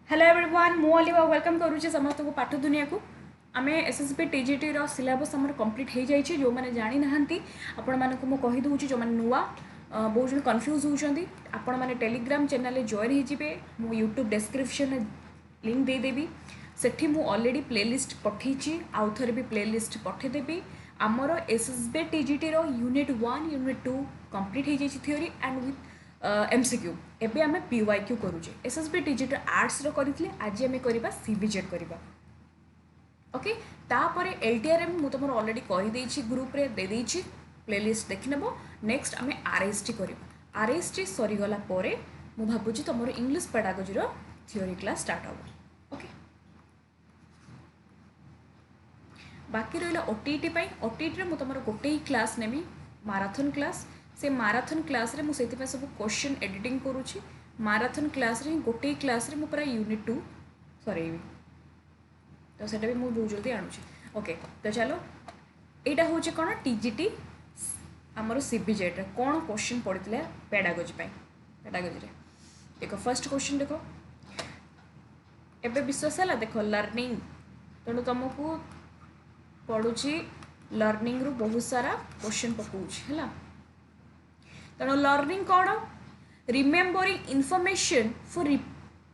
Hello everyone मु अलिवा welcome करुचे समस्त को पाठ दुनिया को आम एसएसबी टीजीटी रो सिलेबस हमर कंप्लीट हो जाइए जो मैंने जानी ना आपण मानक मु कहि दूची जो मैंने नुआ बहुत जन कंफ्यूज होउछंती आपण माने टेलीग्राम चैनल जॉइन होजिबे मु यूट्यूब डिस्क्रिप्शन लिंक दे देबी सेठी मु ऑलरेडी प्लेलिस्ट पठेछि आउ थरे भी प्लेलिस्ट पठे देबी आमर एसएसबी टीजीटी रो यूनिट 1 यूनिट 2 कंप्लीट हो जाइए थ्योरी एंड विथ एमसीक्यू एबे आमे पीवाईक्यू करूचे एसएसबी टीजीटी आर्ट्स रो करथिले आज आमे करबा सीबीजेड करबा ओके तापर एलटीआरएम मु तमर ऑलरेडी कहि देछि ग्रुप रे दे देछि प्लेलिस्ट देखि नेबो नेक्स्ट आमे आरएसटी करबा आरएसटी सरी गला परे मु भाबुछि तमर इंग्लिश पेडागोजी रो थ्योरी क्लास स्टार्ट होबो ओके बाकी रहिला ओटीटी पई ओटीटी रे मु तमर गोटे ही क्लास नेबी माराथन क्लास से माराथन क्लास रे मु सेति सब क्वेश्चन एडिटिंग करूची माराथन क्लास रे गोटे क्लास रे मु पूरा यूनिट 2 सरेबी तो सेटा भी मु बहुत जल्दी आणुची ओके तो चलो एटा होचे कोन टीजीटी हमरो सीबीजेड रे कोन क्वेश्चन पडितले पेडागोजी रे देखो फर्स्ट क्वेश्चन देखो एबे विश्वास है देखो लर्निंग तेणु तुमको पढ़ुची लर्निंग रु बहुत सारा क्वेश्चन पकाउची हैला तेणु लर्निंग कौन remembering information for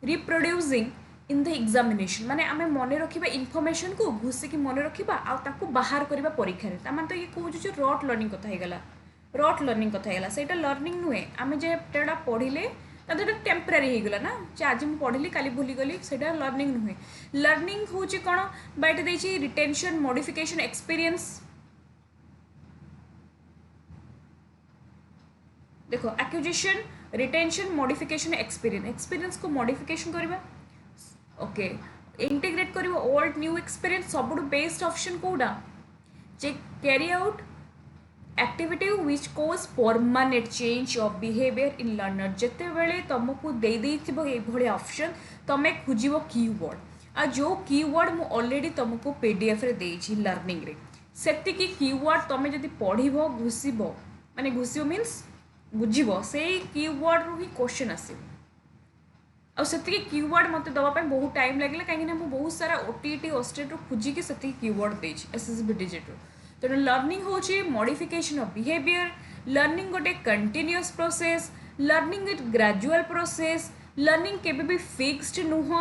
reproducing in the examination माने आमे मन रखिबा इनफॉरमेशन को घुसिकी मन रखिबा आ ताको बाहर करबा परीक्षा रे ता माने तो ये कहू जे रट लर्निंग कथा हेगला रट लर्निंग कथा हेगला सेटा लर्निंग नुहे आमे जे टेडा पढिले तादे टेम्पररी हेगला ना जे आज मु पढिली काली भूली गली सेटा लर्निंग नुहे लर्निंग होची कोन बाइट देछि रिटेंशन मॉडिफिकेशन एक्सपीरियंस देखो एक्विजिशन रिटेंशन मॉडिफिकेशन एक्सपीरियंस को मॉडिफिकेशन करबा ओके इंटीग्रेट करबा ओल्ड न्यू एक्सपीरियंस सबुड बेस्ट ऑप्शन कोडा जे carry out activity which cause permanent change of behaviour in learner जते बेले तुमको दे देथिबो ए भले ऑप्शन तमे खुजिबो कीवर्ड आ जो कीवर्ड मु ऑलरेडी तुमको पीडीएफ रे देछि लर्निंग रे सेति की कीवर्ड तमे जदी पढिबो घुसिबो माने घुसिबो मींस बुझिबो से कीवर्ड रु ही क्वेश्चन आसीबो आ सेति कीवर्ड मते दबा पे बहुत टाइम लागले काहे ना मु बहुत सारा ओटीटी ओस्टेट रु खुजी के सेति कीवर्ड देछि एसएसबी डिजिटल तो लर्निंग होची मॉडिफिकेशन ऑफ बिहेवियर लर्निंग गोटे continuous process learning it gradual process learning केबे भी फिक्स्ड नुह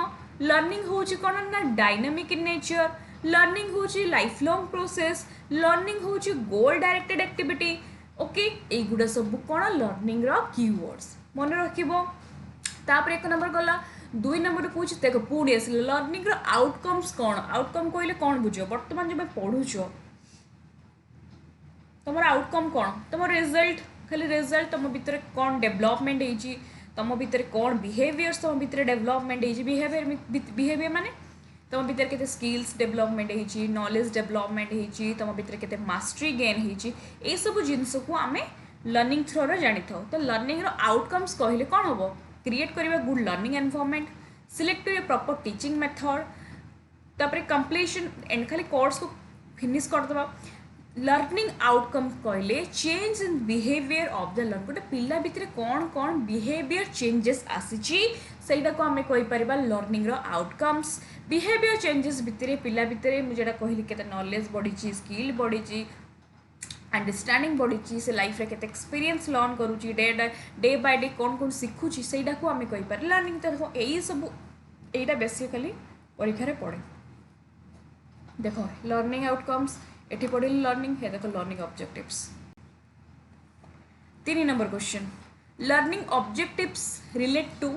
लर्निंग होची कोन ना डायनामिक इन नेचर लर्निंग होची लाइफ लॉन्ग प्रोसेस लर्निंग होची गोल डायरेक्टेड एक्टिविटी ओके एगुड़ा सब कौन लर्निंग रो कीवर्ड्स मन रखिबो तापर एक नंबर गला दुई नंबर पूछ देख पुणी आस लर्निंग रो आउटकम्स कौन आउटकम कहले कौन बुझो वर्तमान जब पढ़ुछ तुम आउटकम कौन तुम रिजल्ट खाली रिजल्ट तुम भितर कौन डेवलपमेंट होती तुम भितर कौन बिहेवियर्स तुम भितर डेवलपमेंट होती बिहेवियर माने तुम भितर केते स्किल्स डेवलपमेंट होती नॉलेज डेवलपमेंट होती तुम भितर केते मास्टरी गेन होती ए सब जिनस को आमे लर्निंग थ्रो रो जानि थाओ तो लर्निंग रो आउटकम्स कहले कौन होबो क्रिएट करिबा गुड लर्निंग एनवायरनमेंट सिलेक्ट करिबा प्रॉपर टीचिंग मेथड तापर कंप्लीशन एंड खाली कोर्स को फिनिश कर दबा लर्निंग आउटकम कहले change in behaviour of the learn गोटे पिला भितर कौन कौन बिहेवियर चेंजेस आसीची सेटा को आमे कहि परिबा लर्निंग रो आउटकम्स बिहेवियर चेंजेस भितर पिला भितर मु जेटा कहली केते नॉलेज बढ़ी स्किल बढ़ी अंडरस्टैंडिंग बढ़ी से लाइफ रे केते एक्सपीरियंस लर्न करूची डे बाय डे कौन कौन शिखुची सेटा को आमे कहि पार लर्निंग तो एई सब एटा बेसिकली परीक्षा रे पड़े देखो लर्निंग आउटकम्स एठी पढ़े लर्निंग है देखो learning objectives 3 number question learning objectives relate to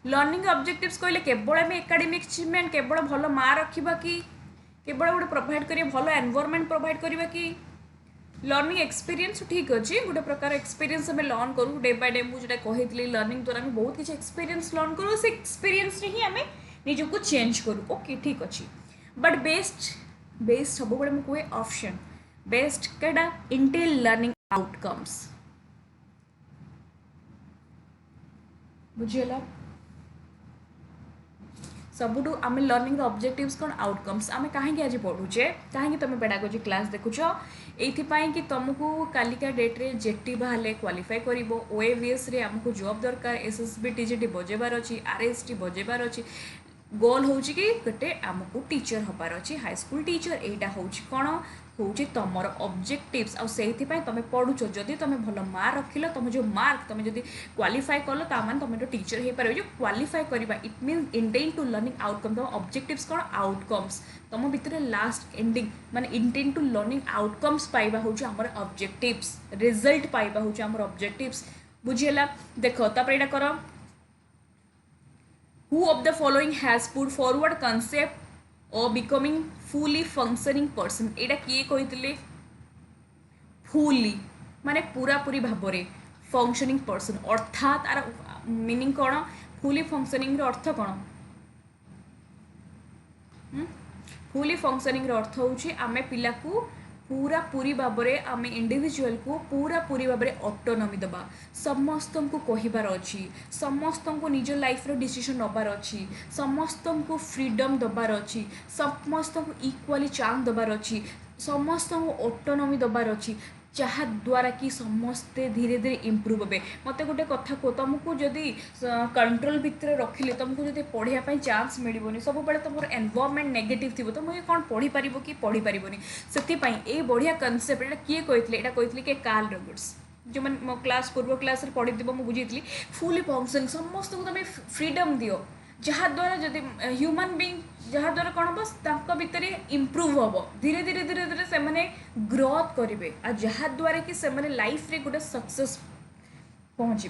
learning objectives कहले केवल आम एकाडेमिक अचीवमेंट केवल भल मार्क रखा कि केवल गोटे प्रोवाइड करिया भल एनवायरनमेंट प्रोवाइड करिया कि लर्निंग एक्सपीरियंस ठीक अच्छे गोटे प्रकार एक्सपीरियंस आम लर्न करूँ डे बाय डे मुझे कही लर्निंग द्वारा आम बहुत किसी एक्सपीरियंस लर्न करूँ से एक्सपीरियंस ही आम निजक चेंज करूँ ओके ठीक अच्छे बट बेस्ट सब बड़े मुझे कहे ऑप्शन बेस्ट कड़ा इंटेल लर्निंग आउटकम्स बुझीगला सबुठू आम लर्निंग ऑब्जेक्टिव्स कौन आउटकम्स आम कहीं आज पढ़ुचे कहीं तुम पेडागोजी क्लास देखुच एइथिपाई कि तुमको कालिका डेट रे जेटी बाहले क्वालिफाई करिवो ओएवीएस रे हमको जॉब दरकार एसएसबी टीजीटी बजेबार अछि आरएसटी बजेबार अछि गोल हूँ कि गोटे आमको टीचर हबार अच्छी हाई स्कूल टीचर एटा हूँ कौन हूँ तुम ऑब्जेक्टिव्स आउ से तुम पढ़ुच जदि तुम भल मार्क रखिल तुम जो मार्क तुम जब क्वालिफाई कल तामान तुम तो टीचर हो पार जो क्वालिफाई करवा it mean intent to learning outcome तुम ऑब्जेक्टिव्स कौन आउटकम्स तुम भितर लास्ट एंडिंग माने इंटेंट टू लर्निंग आउटकम्स पाइबा हूँ आमर ऑब्जेक्टिव्स रिजल्ट पाइबा हूँ आमर ऑब्जेक्टिव्स बुझीगला देख तापर एटा कर Who of the following has put forward concept of becoming fully functioning person? एटा किए कहितले fully माने पूरा पूरी भाबरे functioning person अर्थात आर मीनिंग कौन fully functioning रो अर्थ कौन fully functioning रो अर्थ होची आमे पिला को पूरा पूरी भाबरे आमे इंडिविजुअल को पूरा पूरी भाबरे ऑटोनॉमी दबा समस्त को कहिबार अछि समस्त को निज लाइफ रो डिसीजन नबार अछि समस्त को फ्रीडम दबार अछि समस्त को इक्वाली चांस दबार अछि समस्त को ऑटोनॉमी दबार अछि जहाँ द्वारा कि समस्ते धीरे धीरे इम्प्रूव हे मत गोटे कथा कह तुमको जदि कंट्रोल भितर रखिले तुमको जब पढ़ाई चांस मिलनी सब बेले तुम एनवायरनमेंट नेगेटिव थी तुम कौन पढ़ी पार कि पढ़ी पारनी से बढ़िया कनसेप्ट एटा किए कही कि कार्ल रॉबर्ट्स जो मैंने मो क्लास पूर्व क्लास पढ़ी मुझे बुझी फुली फंक्शन समस्त को तुम फ्रीडम दियो जहाँ द्वारा जदि ह्यूमन बीइंग जहाँ द्वारा कौन बस भितर इम्प्रूव हम धीरे धीरे धीरे धीरे से मैंने ग्रोथ करेंगे आ जहाँ द्वारा कि से मैंने लाइफ रे गोटे सक्सेस पहुँचे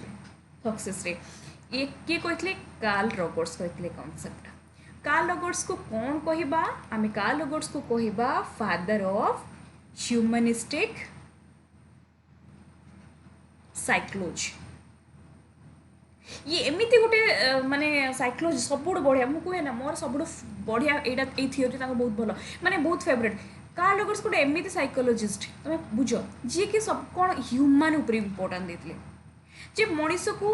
सक्सेस रे ये किए कहते कार्ल रॉबर्ट्स कहते कॉन्सेप्ट कार्ल रॉबर्ट्स को कौन कहबा आमे कार्ल रॉबर्ट्स को कहबा फादर ऑफ ह्यूमनिस्टिक साइकोलॉजी ये एमती गोटे माने साइकोलॉजी सब बढ़िया मुझे कहे ना मोर सब बढ़िया यहाँ ये थीओरी बहुत भल माने बहुत फेवरेट कार्ल रॉबर्ट्स गोटे एमती साइकोलॉजिस्ट तुम बुझ जी कि सब कौन ह्यूमन उपर इम्पोर्टान्स देते जे मनीष को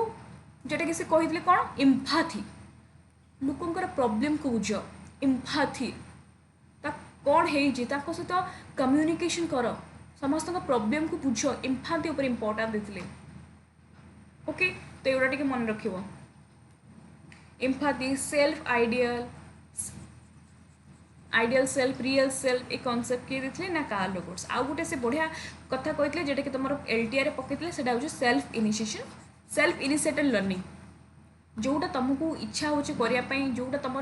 जोटा कि से कहते कौन एम्पाथी लोकंर प्रॉब्लम को बुझ एम्पाथी कौन है सहित कम्युनिकेशन कर समस्त प्रॉब्लम को बुझ एम्पाथी उपर इम्पोर्टान्स देते ओके तो एटा टे मन रख एम्पाथी self ideal self real self एक कॉन्सेप्ट किए देते ना कार्ल रॉबर्ट्स आउ गोटे से बढ़िया कथा कहते जोटा कि तुम एलटीआर पकड़े से सेल्फ इनिशिएटेड लर्निंग जोटा तुमको इच्छा हो जोटा तुम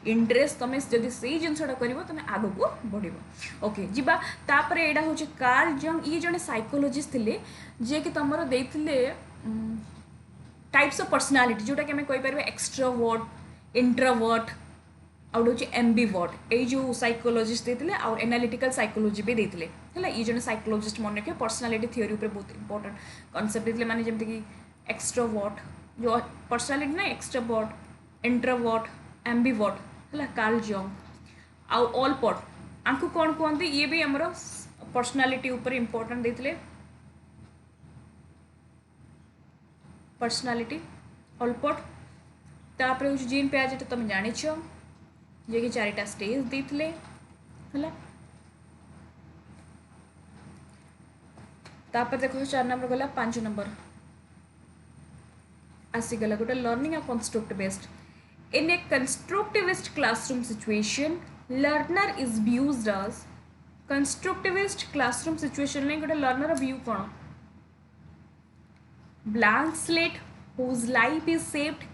इंटरेस्ट तुम जब से जिनसा कर तुम आग को बढ़ ओके जीवा तापर यहाँ हूँ कार्ल जंग ये जड़े साइकोलॉजिस्ट थे जे कि तुम देते टाइप्स ऑफ पर्सनालिटी जोटा कि कहीपर एक्सट्रोवर्ट इंट्रोवर्ट आउ हूँ एम्बिवर्ट ये जो साइकोलॉजिस्ट देते आउ एनालिटिकल साइकोलॉजी भी देते है ये जन साइकोलॉजिस्ट मन रखिए पर्सनालिटी थ्योरी पर बहुत इंपोर्टेंट कॉन्सेप्ट देते माने जमती कि एक्सट्रोवर्ट जो पर्सनालिटी ना एक्सट्रोवर्ट इंट्रोवर्ट एम्बिवर्ट है कार्ल जंग आउ ऑलपोर्ट आंकु कौन कहते ये भी आमर पर्सनालिटी उपर इंपोर्टेंट देते पर्सनालिटी ऑलपोर्ट तापर हूँ जीन पियाजे तुम जानिछ जे कि 4टा स्टेज देते है तापर देख 4 नंबर गला 5 नंबर आसीगला गोटे लर्निंग और constructivist in a constructivist classroom situation learner is viewed as constructivist classroom situation में गोटे लर्नर व्यू कौन blank slate whose life is saved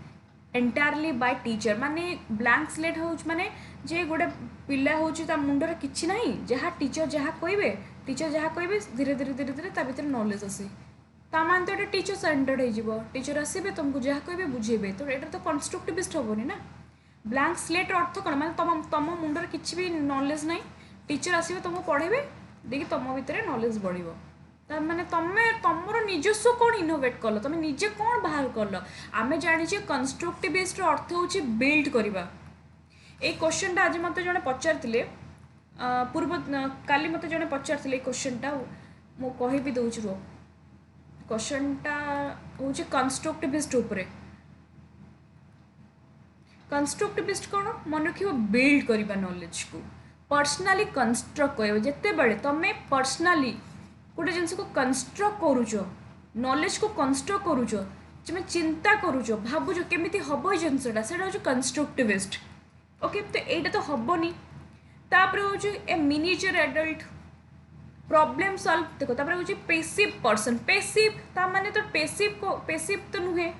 entirely by teacher माने ब्लैंक स्लेट हो माने जे गोटे पिला हो मुंडर किछि नहीं जहाँ टीचर जहाँ कहे धीरे धीरे धीरे धीरे ता भीतर नॉलेज आसे ता मान तो टीचर सेंटर्ड हो टीचर आसबे तुमको जहाँ कहे बुझेबे तो यहाँ तो कंस्ट्रक्टिविस्ट हेनी ना ब्लैंक स्लेट अर्थ कौन माने तुम मुंडर किछि भी नॉलेज नहीं टीचर आसबे तुमको पढ़ेबे देखिए तुम भीतर नॉलेज बढ़िबो माने तुमर निजस्व कौन इनोवेट कल तुम निजे कौन बाहर कल आम जाने कंस्ट्रक्टिविस्ट अर्थ हूँ बिल्ड करवा ये क्वेश्चन आज मत जड़े पचारे पूर्व काली मत जड़े पचारे क्वेश्चनटा मु कह भी दूसरी रो क्वेश्चनटा हूँ कंस्ट्रक्टिविस्ट उपरे कंस्ट्रक्टिविस्ट कौन मन रख बिल्ड करवा नॉलेज को पर्सनाली कंस्ट्रक्ट कर जिते बड़े तुम पर्सनाली गोटे जिनस को कंस्ट्रक्ट करुच नॉलेज को कंस्ट्रक्ट करुच तुम चिंता करुच भावुच केमी हम जिनसा से हूँ कंस्ट्रक्टिविस्ट ओके तो यहाँ तो हेनी तापर हूँ ए मिनिचर एडल्ट प्रॉब्लम सॉल्व देखो तापर हूँ पेसिव पर्सन पेसिव ता माने तो पेसिव तो नुहे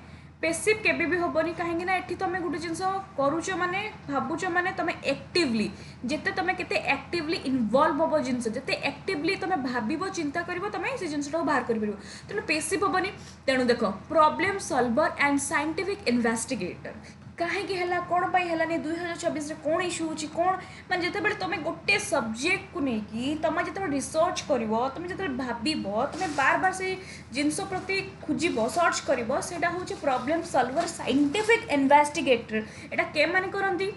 पेसिव केबे भी हेनी कहीं एठी तुम गोटे जिनस करुच माने भावुच माने तुम एक्टिवली जिते तुम केते एक्टिवली इनवॉल्व हम जिनस जिते एक्टिवली तुम भाव चिंता कर तुम से जिनसा बाहर कर तेणु पेसिव हेनी तेणु देख problem solver and scientific investigator कहीं है कौन है 2024 कौन इश्यू हो कौन मैं जो तुम गोटे सब्जेक्ट को लेकिन तुम जो रिसर्च कर तुम जो भाव तुम बार बार से जिनस प्रति खोजब सर्च कर हूँ प्रॉब्लम सॉल्वर साइंटिफिक इन्वेस्टिगेटर यहाँ के माने करती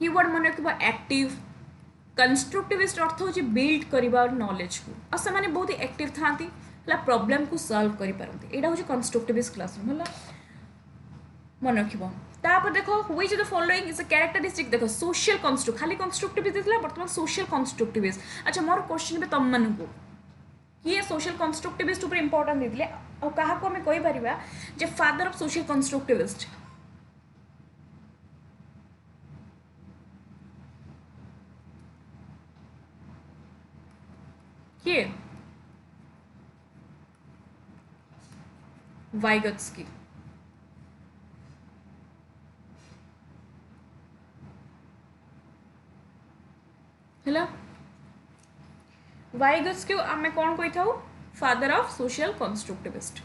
कीवर्ड मन रख एक्टिव कंस्ट्रक्टिविस्ट अर्थ हूँ बिल्ड करवा नॉलेज को और से बहुत एक्टिव था प्रॉब्लम को सॉल्व कर यहाँ हूँ कंस्ट्रक्टिविस्ट क्लासरूम है मन रखिए देख which the following is a characteristic देख सोशल कंस्ट्रक्ट खाली कंस्ट्रक्टिविस्ट बर्तमान सोशल कंस्ट्रक्टिविस्ट अच्छा मोर क्वेश्चन भी तुम मन को किए सोशल कंस्ट्रक्टिविस्ट ऊपर इंपोर्टेंट देते और क्या आम कहीपर फादर ऑफ सोशल कंस्ट्रक्टिविस्ट किए वाइगत्स्की है वाइगत्स्की आम कौन कही था फादर ऑफ सोशल कंस्ट्रक्टिविस्ट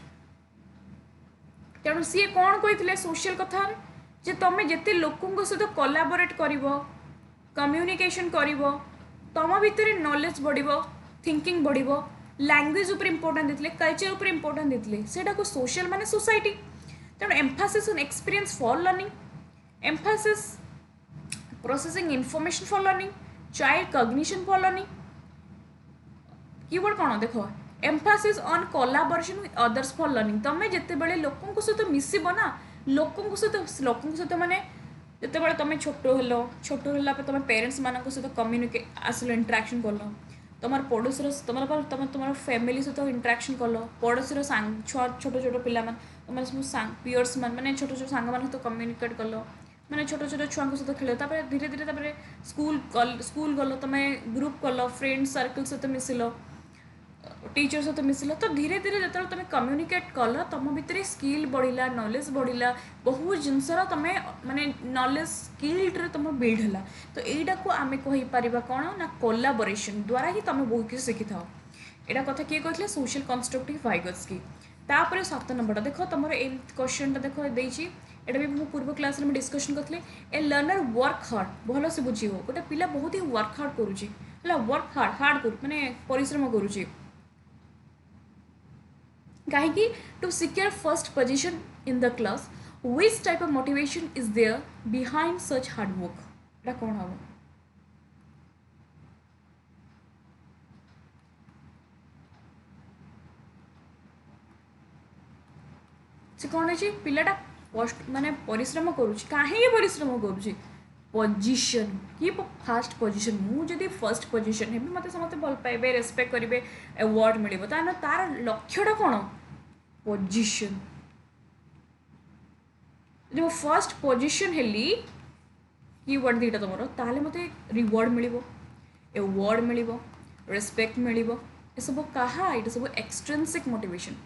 तेणु सी कौन कही सोशल कथा जे तुम जिते लोकों सहित कोलाबोरेट कर कम्युनिकेशन कर तुम भितर नॉलेज बढ़ थिंकिंग बढ़ लैंग्वेज उपर इंपोर्टेंट देते कल्चर उपर इंपोर्टेंट देते सेटा को सोशल माने सोसाइटी तेणु Mphasis on experience for learning Mphasis processing information for learning child cognition for learning keyword कौन देख Mphasis on collaboration with others for learning तुम्हें जिते बड़े लोकों सहित मिसब ना लोकों सहित माने जिते बड़े तुम छोट है तुम पेरेंट्स मान सहित कम्युनिकेट आसल इंटराक्शन कल तुम पड़ोसी तुम फैमिली सहित इंटराक्शन कल पड़ोसी छोट छोट पिला तुम सब पियर्स मैंने छोट छोट सांग मान सहित कम्युनिकेट कल मैंने छोट छोट छुआ सहित खेल धीरे धीरे स्कूल गल तुम ग्रुप कल फ्रेंड सर्कल सहित मिसिल टीचर सहित मिसिल तो धीरे धीरे जो तुम कम्युनिकेट कल तुम भितर स्किल बढ़ला नॉलेज बढ़ला बहुत जिनसर तुम माने नॉलेज स्किल तुम बिल्ड है तो यहाँ को आम कहीपर कौन ना कोलाबोरेशन द्वारा ही तुम बहुत किसी शिखी था यहाँ कथा किए कहते सोशल कंस्ट्रक्टिव वाइगत्स्की तापर 7 नंबर देख तुम क्वेश्चन देख देती यहाँ भी मुझे पूर्व क्लास में डिस्कशन करते ए लर्नर वर्क हार्ड भल से बुझे गोटे पिला बहुत ही वर्क हार्ड करुच्ची वर्क हार्ड कर माने परिश्रम करुच्ची कहीं to secure first position in the class which type of motivation is there behind such hard work एटा कौन हम से कौन है पिलाटा माने परिश्रम करुच्ची कहीं परिश्रम करुच्ची पोजीशन कि फास्ट पोजीशन मुझे फर्स्ट पोजीशन है मत समस्त भल पाइबे रेस्पेक्ट करेंगे अवार्ड मिल तार लक्ष्यटा कौन पोजीशन जो फर्स्ट पोजीशन हेली कीवर्ड दीटा तुम ताले मत रिवार्ड मिल अवार्ड मिल रेस्पेक्ट मिल सब कहा ये सब एक्सट्रिंसिक मोटिवेशन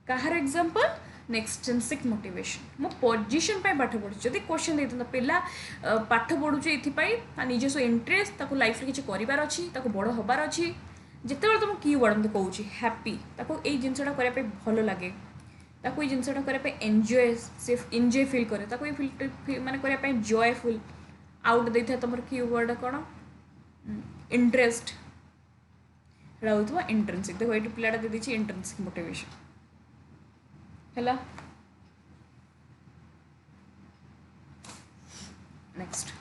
कहार एग्जांपल एक्सट्रिंसिक मोटिवेशन मो पोजीशन पे पाठ पढ़ुँ जब क्वेश्चन देता पिला पाठ पढ़ुचे ये निजस्व इंटरेस्ट लाइफ में किसी करार अच्छी बड़ हबार अच्छी जिते तुम कीवर्ड मत कहूँ हैप्पी यही जिनसा करने भल लगे ये जिनसा करने एंजॉय से एंजॉय फिल करे माने करने जॉयफुल आउट दे था तुम कीवर्ड कौन इंटरेस्ट इंट्रेंसिक देखो ये पिलाटा दे दी इंट्रेंसिक मोटिवेशन है नेक्स्ट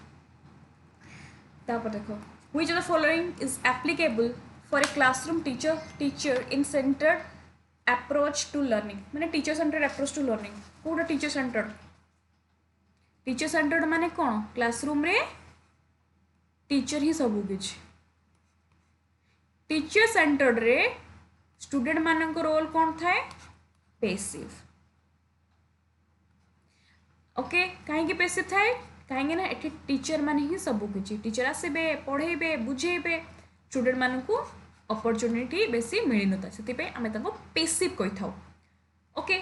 देखो which of the following is applicable for a classroom teacher in centred approach to learning माने teacher centred approach to learning कौटा टीचर सेंटर्ड माने कौन क्लासरूम रे टीचर ही सब किछि टीचर सेंटर्ड रे स्टूडेंट मानक रोल कौन थाए पेसिव ओके कहीं पेसिव थाए कहीं ना एठी टीचर माने ही सब किछि टीचर आसबे पढ़ेबे बुझेबे स्टूडेंट मानक अपॉर्चुनिटी बेसी मिल न था से आम पेसिव कही था ओके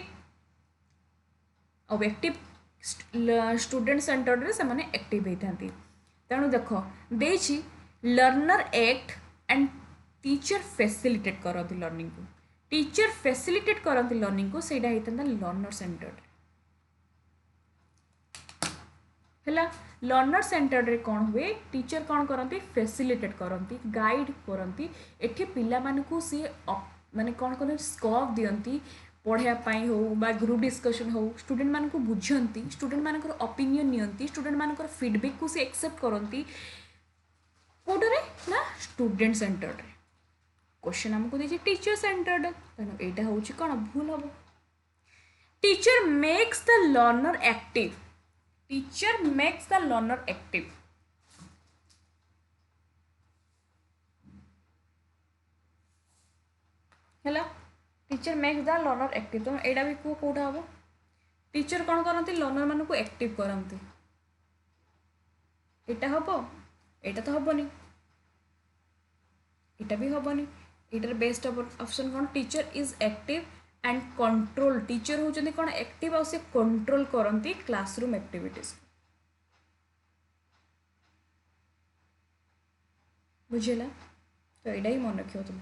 और एक्टिव स्टूडेंट सेंटर्ड रे से माने एक्टिव होता तेणु देख देछि learner act and teacher facilitate करती लर्निंग को टीचर फैसिलिटेट करती लर्निंग को सेटा होता लर्नर सेंटर्ड है लर्नर सेंटर्ड रे कौन हुए टीचर कौन करती फैसिलिटेट करती गाइड करती एठी पिला मानकु सी माने कौन कर स्कोप दियंती पढ़ाई हो बा ग्रुप डिस्कशन हो स्टूडेंट मानकु बुझंती स्टूडेंट मानकर ओपिनियन नियंती स्टूडेंट मानकर फीडबैक को सी एक्सेप्ट करती कोडरे ना स्टूडेंट सेंटर्ड रे क्वेश्चन हमको दे टीचर सेंटर्ड तेणु यहाँ हूँ कौन भूल हम teacher makes the learner active teacher makes the learner active है teacher makes the learner active तो यहाँ भी कह कौटा हम टीचर कौन करती लर्नर मान को एक्टिव करती यहाँ हम यहाँ तो हेनी यहाँ भी हेनी इटर बेस्ट ऑप्शन कौन teacher is active and control teacher होचंदी कौन एक्टिव और से कंट्रोल करती क्लासरूम एक्टिविटीज बुझेला तो यहाँ ही मन रख तुम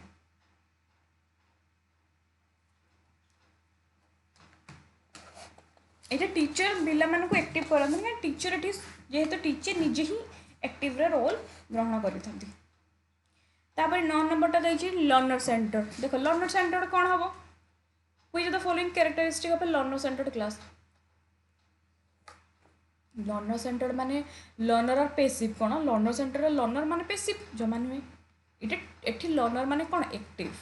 ये टीचर पिला मान को एक्टिव करती ना टीचर ये जेहेतु टीचर निजे ही एक्टिव रोल ग्रहण करते तापर 9 नंबरटा देखिए लर्नर सेंटर देखो लर्नर सेंटर कौन हम which of the following characteristic of a learner centred class learner centre माने लर्नर और पेसिव कौन लर्नर सेंटर लर्नर माने पेसिव जमा नुहे ये लर्नर माने कौन active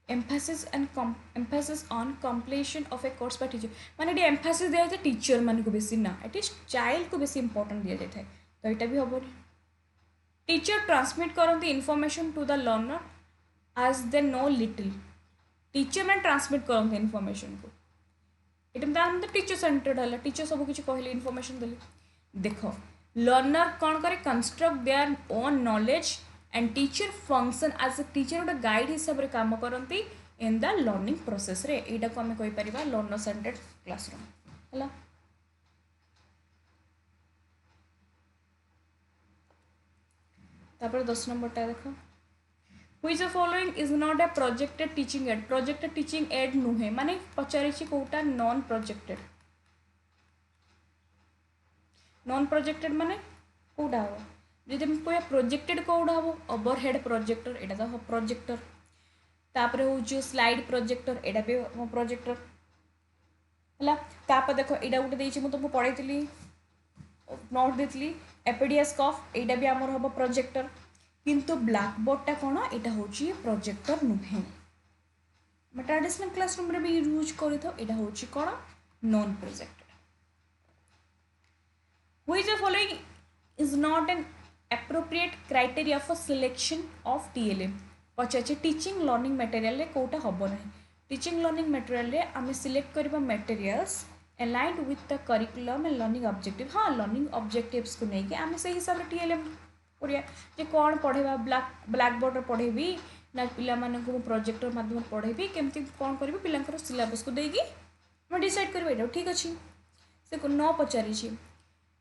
emphasis on completion of a course by teacher माने ये एम्फासिस दिया जाए टीचर मान को बेसी ना ये चाइल्ड को बेसी इंपोर्टेंट दिया जाए तो यहाँ भी हम टीचर ट्रांसमिट करती इनफॉरमेशन टू द लर्नर आज दे नो लिटिल टीचर मैंने ट्रांसमिट करते इनफॉरमेशन को ये टीचर सेंटर्ड है टीचर सब किसी कहले इनफॉरमेशन देले देख लर्नर कौन करे construct their own knowledge and teacher function as a teacher गोटे गाइड हिसाब से काम करती इन द लर्निंग प्रोसेस रे एटा को आम कहीपर लर्नर सेंटर्ड क्लासरूम है तापर 10 नंबरटा देख which of following is not a projected teaching add नुहे माने पचारि कोटा नॉन प्रोजेक्टेड माने कोटा हम जदि कह प्रोजेक्टेड कौटा हम ओवरहेड प्रोजेक्टर एटा तो प्रोजेक्टर तापर हूँ स्लाइड प्रोजेक्टर एटा भी हम प्रोजेक्टर है तापर देख यहाँ गोटे मुझे तुमको पढ़ाई नोट देती एपिडियास्कोप यहाँ भी आमर हम प्रोजेक्टर किंतु ब्लैक बोर्डटा कौन यहाँ हूँ प्रोजेक्टर नुहे ट्रेडिशनल क्लासरूम रे भी यूज करा हूँ कौन non projected which of following is not an appropriate criteria for selection of TLM पचार टीचिंग लर्निंग मटेरियल कोटा हम ना टीचिंग लर्निंग मटेरियल आम सिलेक्ट करवा materials aligned with the curriculum and learning objective हाँ लर्निंग ऑब्जेक्टिव्स को लेकिन आम से हिसाब से टीएलएम पढ़िया जे कौन पढ़ेबा ब्लैक बोर्ड पढ़ेबी ना पिला मानक प्रोजेक्टर माध्यम पढ़ेबी केमती कौन करी पिलांकर सिलेबस को देगी मैं डिसाइड करबे ठीक अच्छे से न पचारि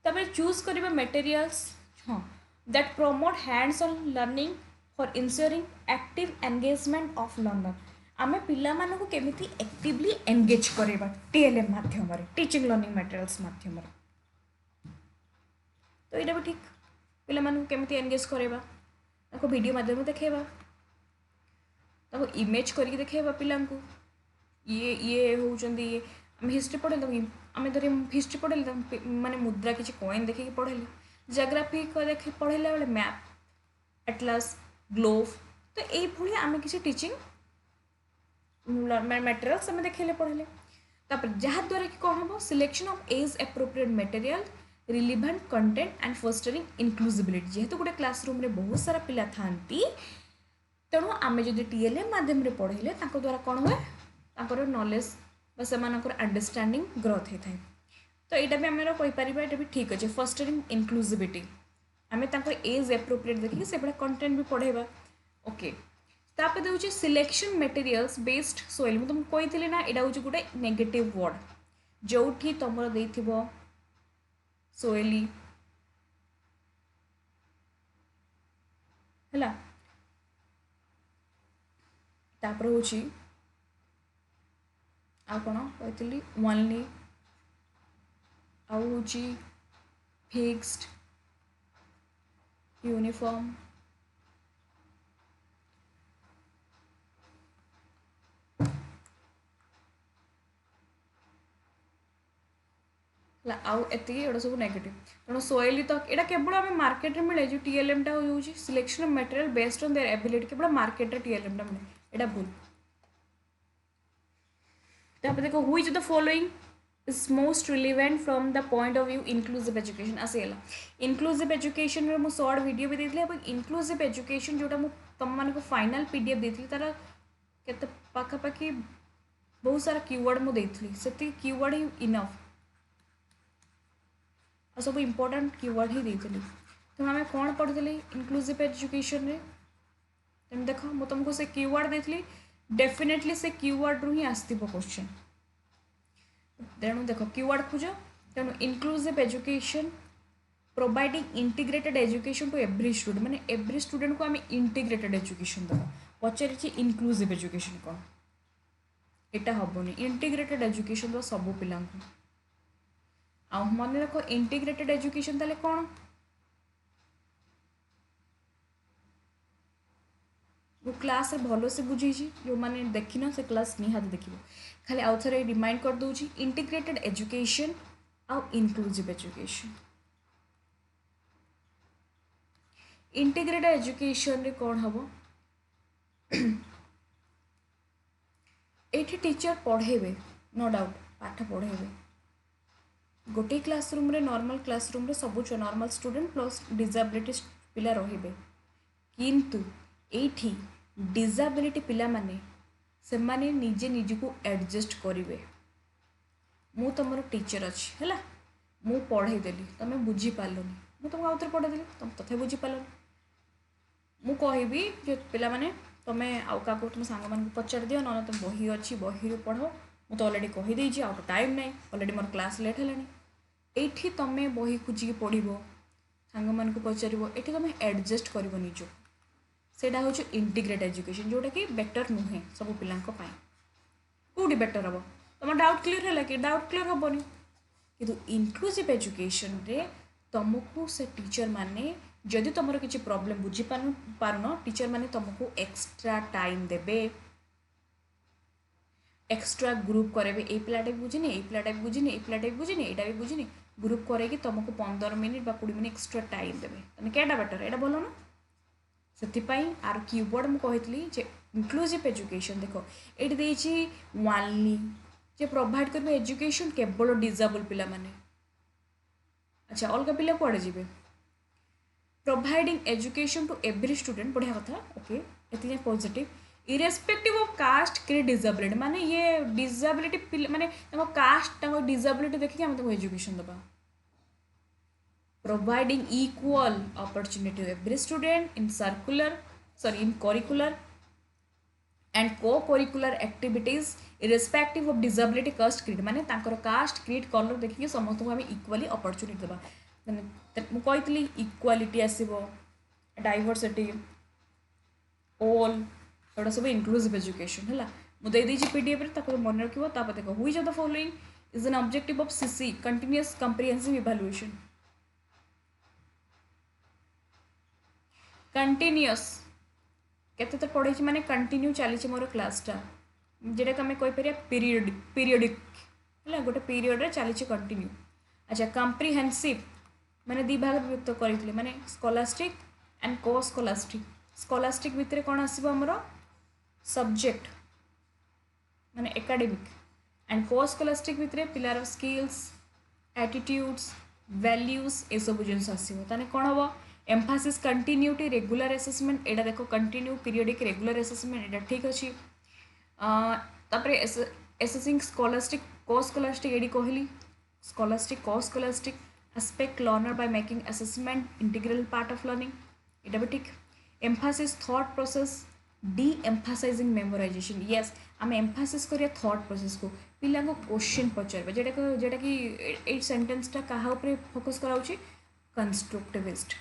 तापर चूज करबा मटेरियल्स हाँ that promote hands on learning for ensuring active engagement of learner आमे पिला मानक केमिति एक्टिवली एंगेज करबा टीएलएम माध्यम टीचिंग लर्निंग मटेरियल्स माध्यम तो यहाँ भी ठीक पिला मानक केमिति एंगेज करबा ताको वीडियो माध्यम देखेबा ताको इमेज करके देखेबा पिला को ये होचंदी ये आम हिस्ट्री पढ़े आम धर हिस्ट्री पढ़े माने मुद्रा किसी कॉइन देखिए पढ़ेली जियोग्राफी को देख पढ़ेला बेले मैप एटलास ग्लोब तो ये आम किसी टीचिंग मटेरियल्स आम देखेले पढ़ेले तापर जहाँ द्वारा कि कौन हम selection of as appropriate material relevant content and fostering inclusibility जेहेतु गोटे क्लासरूम रे बहुत सारा पिला थांती तेणु आम जब टीएलएम माध्यम पढ़ेले द्वारा कौन हुए नॉलेज से अंडरस्टैंडिंग ग्रोथ होता है। तो यहाँ भी आम कहीपर ये भी ठीक अच्छे। फस्टरिंग इनक्लूसिविटी आम एज एप्रोप्रिएट देखिए से कंटेंट भी पढ़ेगा। ओके तापर देखिए सिलेक्शन मटेरियल्स बेस्ड सोइल मुझे तुमको कही ना यहाँ हूँ गोटे नेगेटिव वर्ड जो तुम दे सोइली है तापर हूँ आ कौन कही ओनली आउ फिक्स्ड यूनिफॉर्म आउ एटा सब नेगेटिव तेणु सोइली तो यहाँ केवल आम मार्केट मिले जो टीएलएम टा हो selection of material based on their ability केवल मार्केट टीएलएम टा मिले यहाँ भूल। तापर देखो which of the following is most relevant from the point of view inclusive education आसीगला। इनक्लूसिव एजुकेशन रो मु शॉर्ट वीडियो भी देथले और इनक्लूसिव एजुकेशन जोटा मु तुम मानको फाइनल पीडीएफ देथली तार केते पाखा पाखी बहुत सारा कीवर्ड मु देथली सेति कीवर्ड ही इनफ आ सब इम्पोर्टेंट कीवर्ड ही देथली। तो आम कौन पढ़ी इनक्लूसिव एजुकेशन रे तेम देख मु तुमको से कीवर्ड देथली डेफिनेटली से कीवर्ड रु ही आसथिबो क्वेश्चन। तेणु देख कीवर्ड खोज तेणु inclusive education providing integrated education to every student माने एवरी स्टूडेंट को आम इंटीग्रेटेड एजुकेशन देवा पचारि इनक्लूसिव एजुकेशन कौन यहाँ हेनी इंटीग्रेटेड एजुकेशन दो सब पिला आ मन रख इंटीग्रेटेड एजुकेशन ताले कौन वो क्लास भल से बुझे जो मैंने देखिन से क्लास निहाती देख खाली आउ थे रिमाइंड कर दूची इंटीग्रेटेड एजुकेशन आउ इनक्लूसिव एजुकेशन। इंटीग्रेटेड एजुकेशन रे कौन हम ये टीचर पढ़ेबे नो डाउट पाठ पढ़ेबे गोटे क्लासरूम रे नॉर्मल क्लासरूम रे सब नॉर्मल स्टूडेंट प्लस डिसेबिलिटी पिला रहिबे किंतु एठी डिसेबिलिटी पिला माने से माने निजे निजको एडजस्ट करेंगे। मु तुम टीचर अच्छी है मु पढ़े देली तुम बुझी पार्लनि मु तुमको आउे पढ़ेदेली तुम तथा बुझी पार्लनि मु कहबी जो पिला माने तुम्हें आउ क्या तुम सांग मान पचार दियो ना तुम बही अच्छी बही पढ़ मु तो अलरेडी कहीदे आउ तो टाइम ना अलरेडी मोर क्लास लेट है ये तुम बही खोजिक पढ़ सांग मान पचार ये तुम एडजस्ट कर निज सेटा हूँ इंटीग्रेट एजुकेशन जोटा कि बेटर नुहे सब पिला कौटी बेटर हम तुम डाउट क्लीयर है कि डाउट क्लीयर हेनी कि इनक्लूसिव एजुकेशन रे तुमको से टीचर माने जदि तुम किसी प्रॉब्लम बुझी पारुन टीचर माने तुमको एक्स्ट्रा टाइम देबे एक्स्ट्रा ग्रुप करेंगे ये पिलाटा भी बुझीनी ये पिलाटा भी बुझीनी ये पिलाटा भी बुझीनी यहाँ भी बुझीनी ग्रुप करके तुमको 15 मिनिट 20 मिनिट एक्स्ट्रा टाइम देवे तुम क्या बेटर यहाँ भल ना से आर कीवर्ड मुझे जे इनक्लूसिव एजुकेशन देख ये ओनली जे प्रोवाइड कर एजुकेशन केवल डिसेबल पिला माने अच्छा अलग पिला कुआड़े जी providing education to every student बढ़िया कथा ओके ये positive irrespective of caste creed disability माने ये डिसेबिलिटी माने कास्ट डिसेबिलिटी देखिए आम तुमको एजुकेशन दबा providing equal opportunity to every student in curricular and co-curricular activities irrespective of disability caste creed माने तांकर कास्ट क्रीड कलर देखिए समस्त को आम इक्वाली अपॉर्चुनिटी देवा मु कही इक्वालिटी आसो डाइवर्सिटी ऑल एटा सब इनक्लूसिव एजुकेशन है मुझे पीडीएफ मन रखिए देख which of the following is an objective of CC continuous comprehensive evaluation continuous केते तो पढ़े माने कंटिन्यू चली मोर क्लासटा जेटा आम कहीपर पीरियडिक है गोटे पीरियड रे चली कंटिन्यू। अच्छा कम्प्रिहेंसिव माने दी भाग विभक्त करते माने स्कॉलास्टिक एंड को स्कॉलास्टिक भितर कौन आसो आमर सब्जेक्ट माने एकेडमिक एंड को स्कॉलास्टिक भितर पिलार स्किल्स एटीट्यूड्स वैल्यूज ये सब जिन आसो ताने कौन हम एम्फासिस कंटिन्यूटी रेगुलर असेसमेंट एटा देखो कंटिन्यू पीरियडिक रेगुलर असेसमेंट एटा ठीक अच्छी तापरे एसेसिंग स्कॉलास्टिक को स्कॉलास्टिक एडी कहली स्कॉलास्टिक को scholastic aspect learner by making assessment integral part of learning एटा भी ठीक emphasis thought process deemphasising memorisation yes आम एम्फासिस करिया थॉट प्रोसेस को पिला को क्वेश्चन पचारबा जेटा कि ए सेंटेंसटा कहा ऊपर फोकस कराउची कंस्ट्रक्टिविस्ट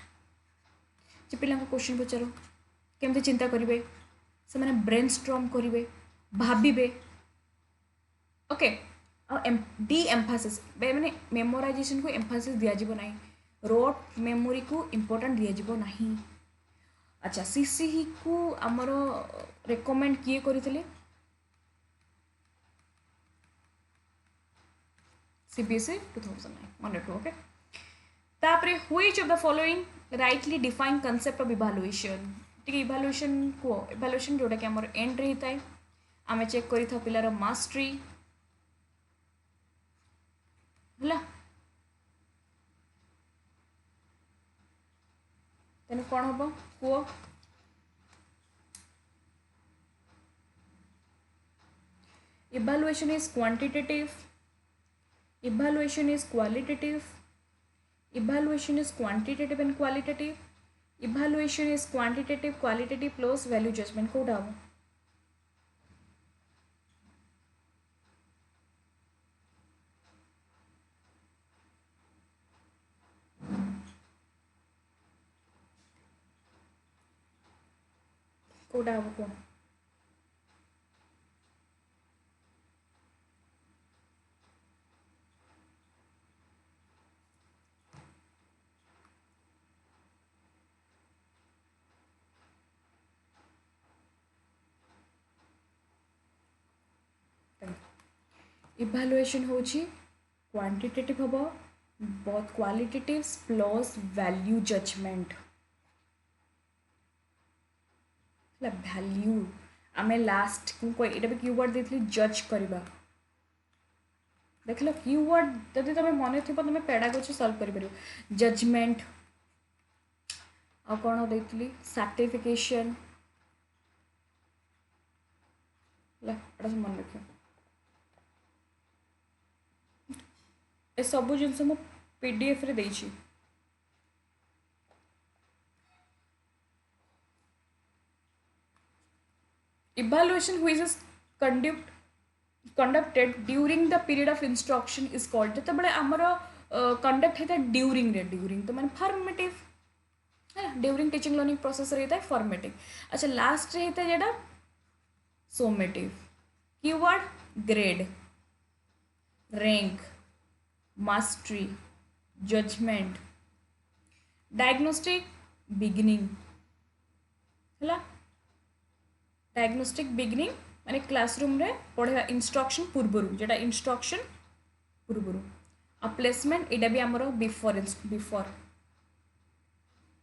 जे पिला को क्वेश्चन पचारो केमते चिंता करिवे से माने ब्रेनस्टॉर्म करिवे भाबिबे ओके डी एम्फासिस माने मेमोराइजेशन को एम्फासिस दिया जिवो नाही रोट मेमोरी को इंपोर्टेंट दिया जिवो नाही अच्छा सीसीही को आमर रेकमेंड किए करथिले सीबीएसई 2009 मन रखो ओके तापरे which of the following rightly define concept of evaluation ठीक इवैल्यूएशन को इवैल्यूएशन जोटा कि हमर एंड रही थाए आमे चेक करी था पिलार मास्टरी हला तेन कौन हम कुह evaluation is quantitative evaluation is qualitative evaluation is quantitative and qualitative evaluation is quantitative qualitative plus value judgment कोडा हो कोडा हो कौन इवैल्यूएशन होची क्वांटिटेटिव हबो बहुत qualitative plus value judgment value आमे लास्ट को एटा भी कीवर्ड देथली जज करबा देखलो कीवर्ड जदि तमे मने थिबो तमे पेडागोजी सॉल्व करि परियो जजमेंट आ कोन देथली सर्टिफिकेशन ला एटा मन रखियो ए सबु जिनस मो पीडीएफ रे देछि evaluation which is conducted during the period of instruction is called जते बळे हमरो कंडक्ट हेता ड्यूरिंग तो माने फॉर्मेटिव है ड्यूरिंग टीचिंग लर्निंग प्रोसेस रहता है फॉर्मेटिव अच्छा लास्ट रे हेता जेडा summative keyword grade rank mastery judgement diagnostic beginning हला डायग्नोस्टिक बिगिनिंग माने क्लासरूम रे पढ़ा इंस्ट्रक्शन पूर्वरु जेटा इंस्ट्रक्शन पूर्वरु आ प्लेसमेंट एटा भी हमरो बिफोर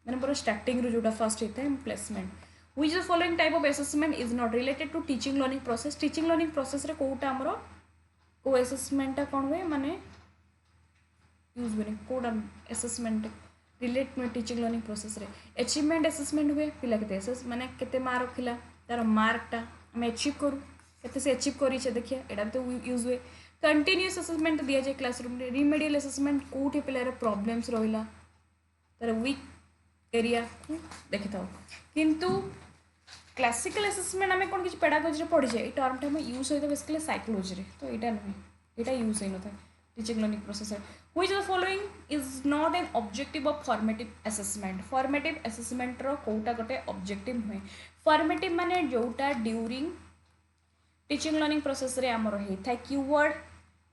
माने पूरा स्टार्टिंग रो जोटा फर्स्ट हेता है placement which the following type of assessment is not related to teaching learning process रे कोटा हमरो को असेसमेंट टा कोन होय माने यूज बने कोड असेसमेंट रिलेट में टीचिंग लर्निंग प्रोसेस रे अचीवमेंट असेसमेंट हुए पिला केते असेस माने केते मार्क रखिला तार मार्कटा हम अचीव करूँ केते से अचीव करी छे देखिए एटा तो यूज हुए कंटिन्यूअस असेसमेंट दिया जाए क्लासरूम रे रिमेडियल असेसमेंट कोठी पिला रे प्रॉब्लम्स रहिला तार वीक एरिया देखि थाओ किंतु क्लासिकल असेसमेंट हमें कोन किछ पेडागोजी रे पढि जाए ए टर्म टा हम यूज होइतो बेसिकली साइकोलॉजी रे तो एटा नहीं एटा यूज होइनो था teaching learning process which the following is not an objective of formative assessment रो कोटा गोटे ऑब्जेक्टिव हुए फॉर्मेटिव माने जोटा ड्यूरिंग टीचिंग लर्निंग प्रोसेस रे हमर हेता कीवर्ड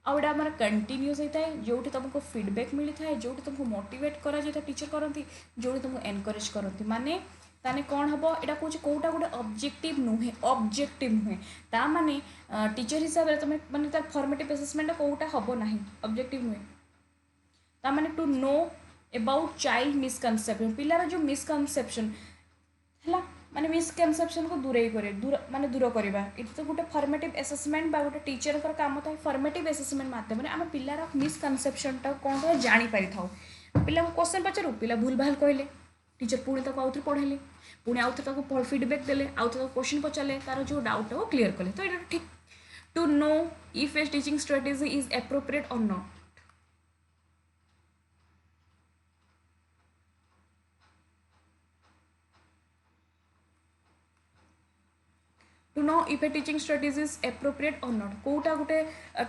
आउडा हमर कंटिन्यूअस हेता है जोटी तुमको फीडबैक मिली था जोटी तुमको मोटिवेट करा जेता टीचर करंती जोटी तुमको एनकरेज करंती माने ताने कौन हम एटा कौच कौटा गोटे ऑब्जेक्टिव नुहे ता माने टीचर हिसाब से तुम माने तार फॉर्मेटिव असेसमेंट कौटा हम ना ऑब्जेक्टिव नुहे ता माने to know about child misconception पिलार जो मिसकनसेप्शन है माने मिसकनसेप्शन को माने दूर करवा ये तो गोटे फॉर्मेटिव असेसमेंट बा गोटे टीचर काम था फॉर्मेटिव असेसमेंट माध्यम आम पिलार मिसकनसेप्शन टा कौन जानी पारि था पिला को क्वेश्चन पचारू पिला भूल भाल कहले टीचर पुणी ताको आउथरे पढ़ेले पुणी आउथरे ताको फीडबैक देले आउथरे ताको क्वेश्चन पचारे तार जो डाउट है वो क्लीयर कले तो ये ठीक to know if a teaching strategy is appropriate or not to know if a teaching strategy is appropriate or not कोटा गोटे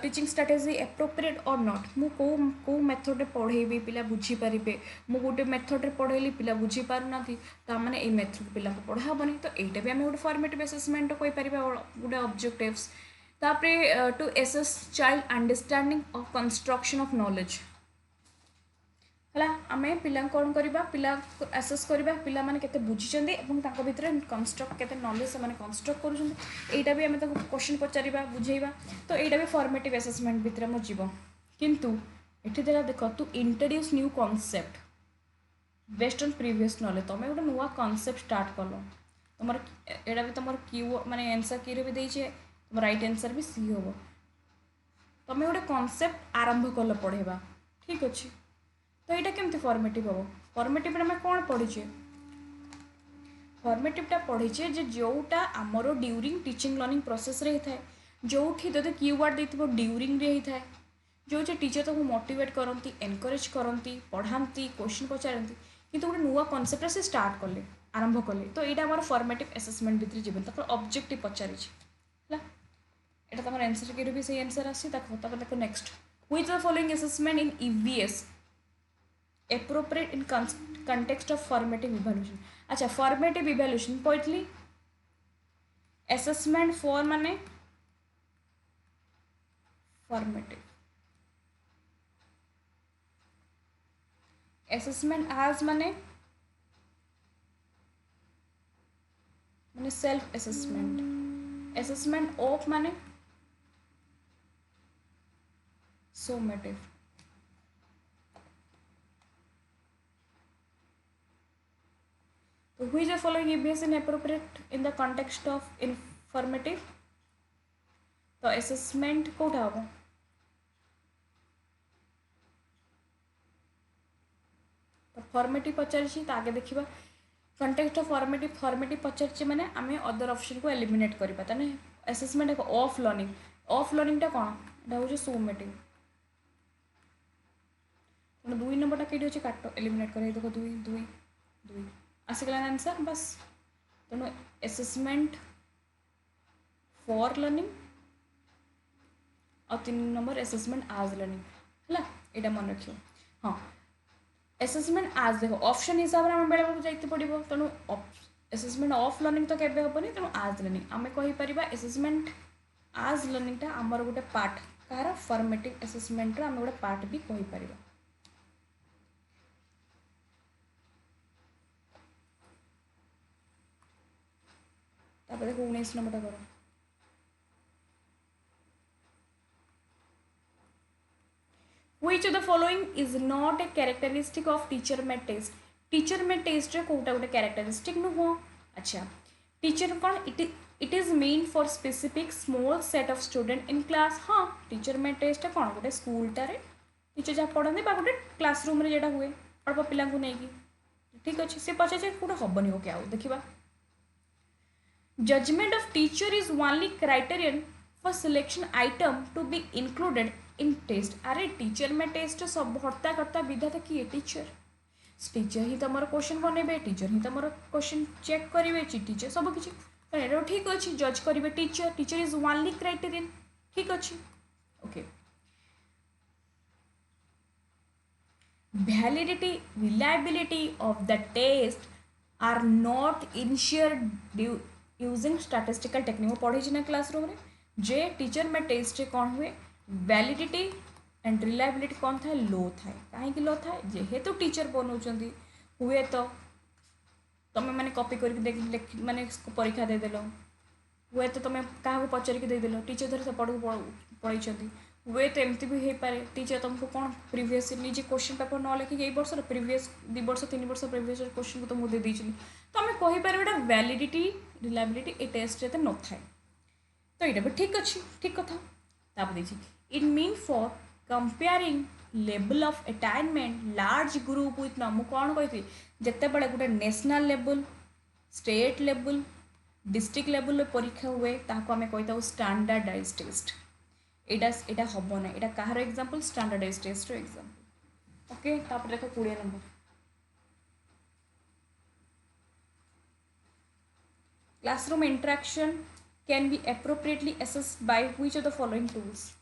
teaching strategy appropriate or not मु को मेथड रे पढ़ेबी पिला बुझी पारिबे मु गोटे मेथड रे पढ़ेली पिला बुझी पारुना ता माने ए मेथड पिला को पढ़ा हबनी तो एटा भी हम गोटे फॉर्मेटिव असेसमेंट कोइ पारिबा गोटे ऑब्जेक्टिव्स तापरे to assess child understanding of construction of knowledge है आम पिला कौन करवा पिला आसेस करवा पिला माने केते बुझिचंदी एवं ताको भितर कंस्ट्रक्ट केते नॉलेज से माने कंस्ट्रक्ट करूछंदी एटा भी आम ताको क्वेश्चन पचारिबा बुझेइबा तो एटा भी फॉर्मेटिव असेसमेंट भितर म जीव किंतु एठी देला देखो तू introduce new concept based on previous knowledge तमे गोटे नुवा कांसेप्ट स्टार्ट करलो तमर एटा भी तमर क्यू माने आंसर की रे भी देइछे तमर राइट आंसर भी सी होबो तमे गोटे कांसेप्ट आरंभ करलो पढ़ेबा ठीक अछि तो यहाँ केमती फॉर्मेटिव हम फॉर्मेटिव आम कौन पढ़ीचे फॉर्मेटिवटा पढ़ीचे जे जोटा आमर ड्यूरिंग टीचिंग लर्निंग प्रोसेस रे होता है जो तो कीवर्ड देथिबो ड्यूरिंग रे होता है जो टीचर तक मोटिवेट करती एनकरेज करती पढ़ाती क्वेश्चन पचारती किंतु गोटे नुआ कनसेप्ट से स्टार्ट कले आरंभ कले तो यहाँ आम फॉर्मेटिव असेसमेंट भितर जीवन तक ऑब्जेक्टिव पचारि यहाँ तुम आंसर के भी सही आंसर आसी देखो next which the following assessment in EVS appropriate in context of formative evaluation अच्छा formative evaluation पढ़ली assessment for माने formative assessment as माने self assessment of माने summative Which the following EBS inappropriate in the context of informative? तो assessment Kota होगा तो formative पचारछि तो आगे देखिबा context of formative पचारछि माने आमे अदर ऑप्शन को एलिमिनेट करिबा तने assessment एक ऑफ लर्निंग टा कोन एटा होजे summative तो 2 नंबर टा केडी होछि काटो एलिमिनेट करे देखो 2 आसीगला आंसर बस तेणु असेसमेंट फॉर लर्निंग और 3 नंबर असेसमेंट आज लर्निंग है यहाँ मन रखियो हाँ असेसमेंट आज देखो ऑप्शन हिसाब से आम बेले जाइते पड़ो तेणु असेसमेंट ऑफ लर्निंग तो केबे हेनी तेणु आज लर्निंग आम कहीपर असेसमेंट आज लर्निंग आमर गोटे पार्ट कहार फॉर्मेटिव असेसमेंट आम गोटे पार्ट भी कहीपर देखो 19 नंबर करो Which of the following is not a characteristic of teacher made test? Teacher made test रे कोटा गोटे characteristic नुहो अच्छा टीचर कौन it is meant for specific small set of student in class हाँ टीचर made test कौन गोटे school टारे teacher जहाँ पढ़ाते बा गोटे क्लासरूम रे जेटा हुए अल्प पिला को नहीं ठीक अच्छे से पचारे गोटे हबनी हो क्या देखा Judgment of teacher is only criterion for selection item to be included in test. अरे टीचर में टेस्ट सब भर्ता करता विधाता किए टीचर ही तुम क्वेश्चन बनइबे टीचर ही तुम क्वेश्चन चेक करेंगे टीचर सब किसी ठीक अच्छे जज करेंगे टीचर इज ओनली क्राइटेरियन ठीक अच्छे okay validity reliability of the test are not ensured using statistical technique पढ़ी ना क्लासरूम रे जे टीचर में टेस्ट कौन हुए वैलिडिटी एंड रिलायबिलिटी कौन था लो था कहीं लो था जेहेतु टीचर बनाऊँ हुए तो तुम मैंने कॉपी कर माने परीक्षा देदेल हुए तो तुम क्या पचारिक देदेल टीचर धर सेपट पढ़ाई हुए तो एमती भी हो पाए टीचर तुमको कौन प्रीवियस निजे क्वेश्चन पेपर न लिखिक यही वर्ष प्रीवियस 2 वर्ष 3 वर्ष प्रीवियस क्वेश्चन को तो मुझे दे तो आम कहीपर गोटे वैलिडिटी रिलायबिलिटी ये टेस्ट रे न थाए तो यहाँ भी ठीक अच्छे ठीक कथा ताप it mean for comparing level of attainment large group with मु कौन कही जिते बड़े गोटे national level state level district level परीक्षा हुए ताको आम कही स्टैंडर्डाइज टेस्ट एटा हम ना यहाँ कहार example standardise test example okay तापर देखो 20 number classroom interaction can be appropriately assessed by which of the following tools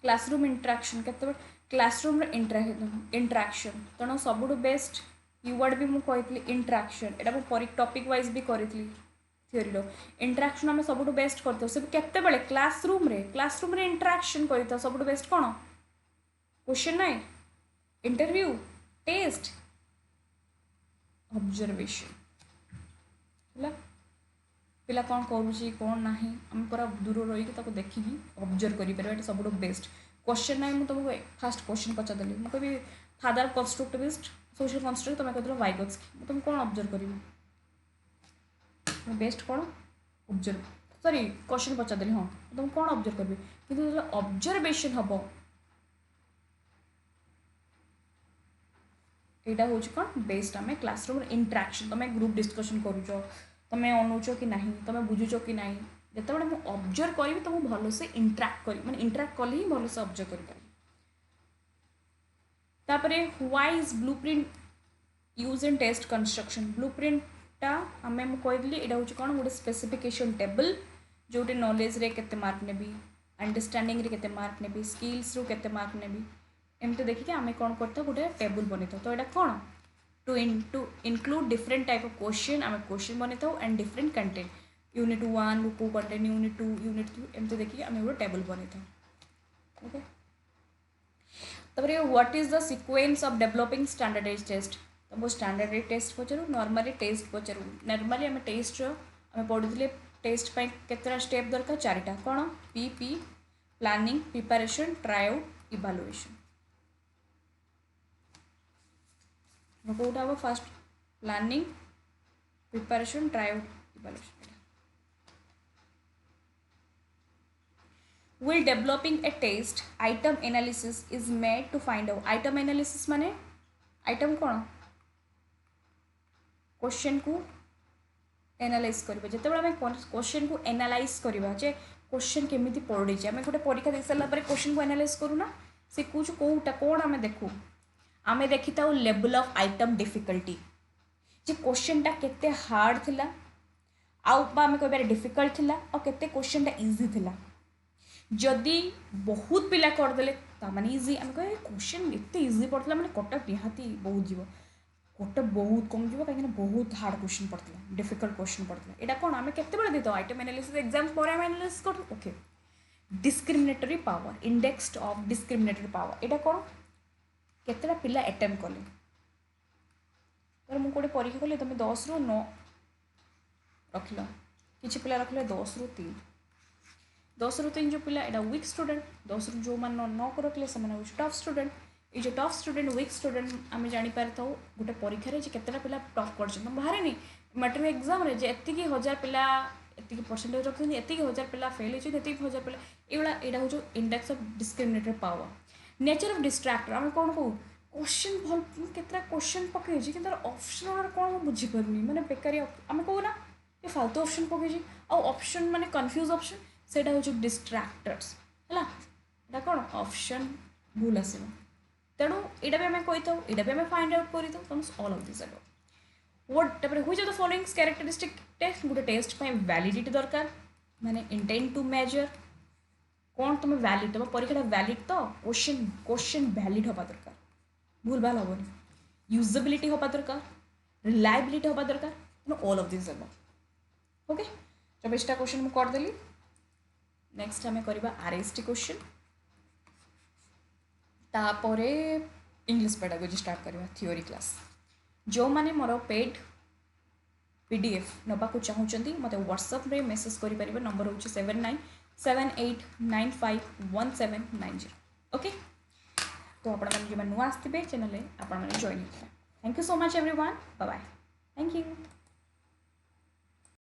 classroom interaction केते क्लासरूम इंटराक्शन तेणु सब बेस्ट कीवर्ड भी मुझे कही इंटराक्शन एटा मुझे टॉपिक वाइज भी करी थ्योरी रो इंटराक्शन आम सब बेस्ट करते से केते क्लासरूम रे इंटराक्शन करता सब बेस्ट कौन क्वेश्चन नाइ इंटरव्यू टेस्ट ऑब्जर्वेशन है पिला कौन करुँची कौन ना आम पूरा दूर रही देखिकी ऑब्जर्व करें सब बेस्ट क्वेश्चन ना मुझे तुमको फास्ट क्वेश्चन पचारदेली मुझे कह फादर कंस्ट्रक्टिविस्ट सोशल कंस्ट्रक्ट तुम कहते वाइगोत्स्की तुम कौन ऑब्जर्व कर बेस्ट कौन ऑब्जर्व सॉरी क्वेश्चन पचारदेली हाँ तुम कौन ऑब्जर्व करी कि ऑब्जर्वेशन हम यहाँ हूँ कौन बेस्ट आम क्लासरूम इंटराक्शन तुम ग्रुप डिस्कशन करुच तुम अनुच कि ना तुम बुझुच कि ना जिते बड़े मुझे ऑब्जर्व करी तुम भल से इंटराक्ट कर मैंने इंटराक्ट कले ही भल से ऑब्जर्व कर why blueprint use in test construction ब्लू प्रिंटा आम कहीदी यहाँ हूँ कौन गोटे स्पेसिफिकेशन टेबल जोटे नॉलेज रे केते मार्क नेबी अंडरस्टैंडिंग रे केते मार्क नेबी स्किल्स रु केते मार्क नेबी एमती देखिए आम कौन करता गोटे टेबल बनी तो यहाँ कौन to include different type of question आम क्वेश्चन बनी था एंड डिफरेंट कंटेंट यूनिट 1 को कंटेंट यूनिट 2 यूनिट 3 एमती देखिए आम गोटे टेबल बनी था ओके तब what is the sequence of developing standardise test तुमको स्टैंडर्डाइज टेस्ट पचारू नॉर्मली टेस्ट पचारू नॉर्मली आम टेस्ट आम पढ़ी टेस्ट केतटा स्टेप दरकार 4टा कौन पी planning preparation try out evaluation कौटा हम first planning preparation try out evaluation While developing a test, item analysis is made to find out. Item analysis माने item कौन क्वेश्चन को एनालाइज करबा जते बडा हम क्वेश्चन को एनालाइज करबा जे क्वेश्चन केमिति पढि जे हम गोटे परीक्षा दे सला पर क्वेश्चन को एनालाइज करू ना से कुछ कोटा कोन हम देखू आम देखिता लेवल ऑफ आइटम डिफिकल्टी जे क्वेश्चन टा केते हार्ड थिला आउ बा हम कहबार डिफिकल्ट थिला आ केते क्वेश्चन टा इजी थिला जदि बहुत पिला करदेले माने इजी आम कह क्वेश्चन एते इजी पड़ता माने कटअप निहाती बहुत जीव कटअप बहुत कम जीव कहीं बहुत हार्ड क्वेश्चन पड़ता डिफिकल्ट क्वेश्चन पड़ता यहाँ कौन आम केते देता आइटम एनालिसिस एग्जाम पर आम एनालिसिस कर okay discriminatory power index of discriminatory power यहाँ कौन केतेटा पिला अटेम्प्ट कले मुझे गोटे परीक्षा कली तुम 10 ରୁ 9 रखिल किसी पिला रखिले 10 ରୁ 3 10 ରୁ 3 जो पिला एटा वीक स्टूडेंट 10 ରୁ जो मान 9 को रखिले से टफ स्टूडेंट ये जो टफ स्टूडेंट वीक स्टूडेंट आम जापर था गोटे परीक्षा रे केतेटा पिला टफ कर बाहर नहीं मैट्रिक एग्जाम रे जे एतिकी 1000 पिला एतिकी परसेंटेज रखते एतिकी 1000 पिला फेल होती एतिकी 1000 पिला यहाँ हूँ index of discriminatory power nature of distractor आम कौन कहू क्वेश्चन भल केतटा क्वेश्चन पकई कि ऑप्शन कौन बुझीपारनी मैंने बेकारी आम कहू ना ये फालतू ऑप्शन पकई ऑप्शन माने कन्फ्यूज ऑप्शन से हूँ डिस्ट्रैक्टर्स है यहाँ कौन ऑप्शन भूल आस तेणु यहाँ भी आम कही था यहाँ भी आम फाइंड आउट कर all of this what which of the following characteristic test गोटे टेस्ट वैलिडिटी दरकार माने इंटेंट टू मेजर कौन तुम वैलिड तुम परीक्षा वैलिड तो क्वेश्चन वैलिड हवा दरकार भूल भाल हेनी यूजेबिलिटी हवा दरकार रिलायबिलिटी हवा दरकार ऑल ऑफ दिस ओके 24टा क्वेश्चन मुझे करदेली नेक्स्ट आम करवा आरएसटी क्वेश्चन तापर इंग्लिश पेडागोजी स्टार्ट करवा थ्योरी क्लास जो माने मोर पेड पीडीएफ नबाकू चाहूँगी मत व्हाट्सएप रे मेसेज करें नंबर हूँ 7978951790 ओके तो आपने जो नुआ आसते चैनल आपने join thank you so much everyone bye bye thank you.